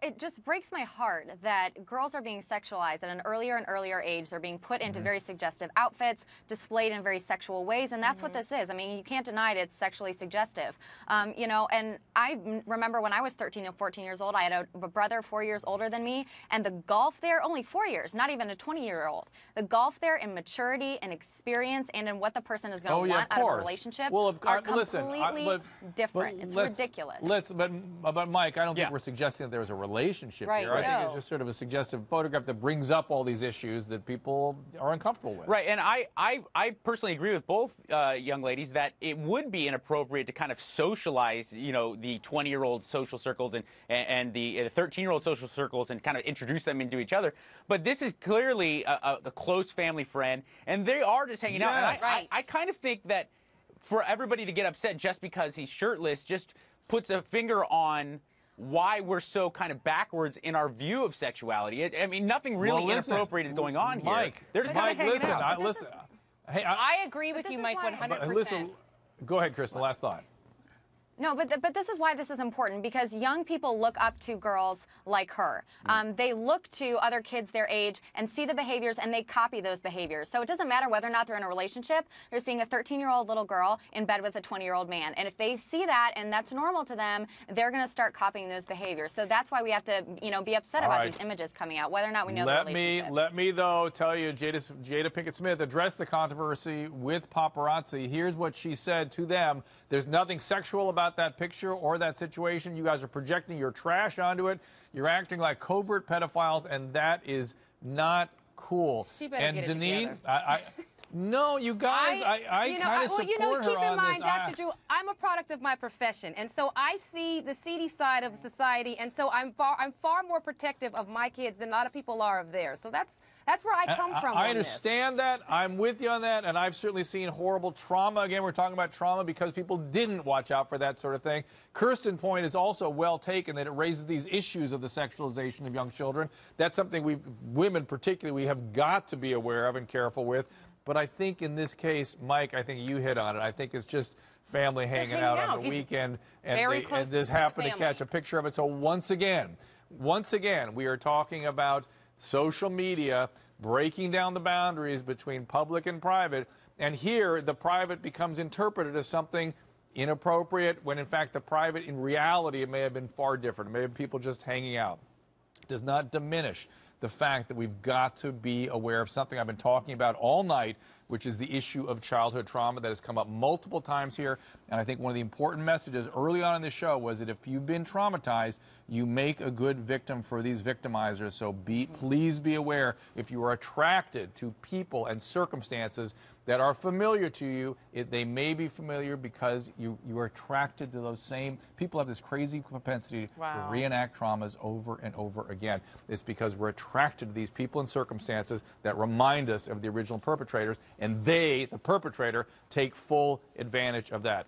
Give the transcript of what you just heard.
it just breaks my heart that girls are being sexualized at an earlier and earlier age. They're being put into very suggestive outfits, displayed in very sexual ways, and that's what this is. I mean, you can't deny it, it's sexually suggestive. You know, and I remember when I was 13 and 14 years old, I had a brother 4 years older than me, and the gulf there, only 4 years, not even a 20-year-old. The gulf there in maturity and experience and in what the person is going to want out of a relationship are completely different. It's ridiculous. But Mike, I don't think we're suggesting that there's a relationship here. I think it's just sort of a suggestive photograph that brings up all these issues that people are uncomfortable with. Right, and I personally agree with both young ladies that it would be inappropriate to kind of socialize, you know, the 20-year-old social circles and the 13-year-old social circles and kind of introduce them into each other. But this is clearly a close family friend, and they are just hanging out. And I kind of think that for everybody to get upset just because he's shirtless just puts a finger on why we're so kind of backwards in our view of sexuality. I mean, nothing really inappropriate is going on here. Mike, they're just kind of hanging out. Listen. Hey, I agree with you, Mike, 100%. Listen, go ahead, Kristen. Last thought. No, but this is why this is important, because young people look up to girls like her. They look to other kids their age and see the behaviors, and they copy those behaviors. So it doesn't matter whether or not they're in a relationship. They're seeing a 13-year-old little girl in bed with a 20-year-old man. And if they see that and that's normal to them, they're going to start copying those behaviors. So that's why we have to, you know, be upset about these images coming out, whether or not we know the relationship. Let me, though, tell you, Jada Pinkett Smith addressed the controversy with paparazzi. Here's what she said to them. There's nothing sexual about that picture or that situation. You guys are projecting your trash onto it. You're acting like covert pedophiles, and that is not cool. She better get it together. No, you guys, I kind of support her on this. Dr. Drew, I'm a product of my profession, and so I see the seedy side of society, and so I'm far more protective of my kids than a lot of people are of theirs. So that's where I come from. I understand that. I'm with you on that, and I've certainly seen horrible trauma. Again, we're talking about trauma because people didn't watch out for that sort of thing. Kirsten's point is also well taken, that it raises these issues of the sexualization of young children. That's something women particularly, we have got to be aware of and careful with. But I think in this case, Mike, I think you hit on it. I think it's just family hanging out on the weekend, and this happened to catch a picture of it. So once again, we are talking about social media breaking down the boundaries between public and private. And here, the private becomes interpreted as something inappropriate, when in fact the private, in reality, it may have been far different. It may have been people just hanging out. It does not diminish the fact that we've got to be aware of something I've been talking about all night, which is the issue of childhood trauma that has come up multiple times here. And I think one of the important messages early on in the show was that if you've been traumatized, you make a good victim for these victimizers. So please be aware, if you are attracted to people and circumstances that are familiar to you, they may be familiar because you are attracted to those same people. Have this crazy propensity to reenact traumas over and over again. It's because we're attracted to these people and circumstances that remind us of the original perpetrators, and they, the perpetrator, take full advantage of that.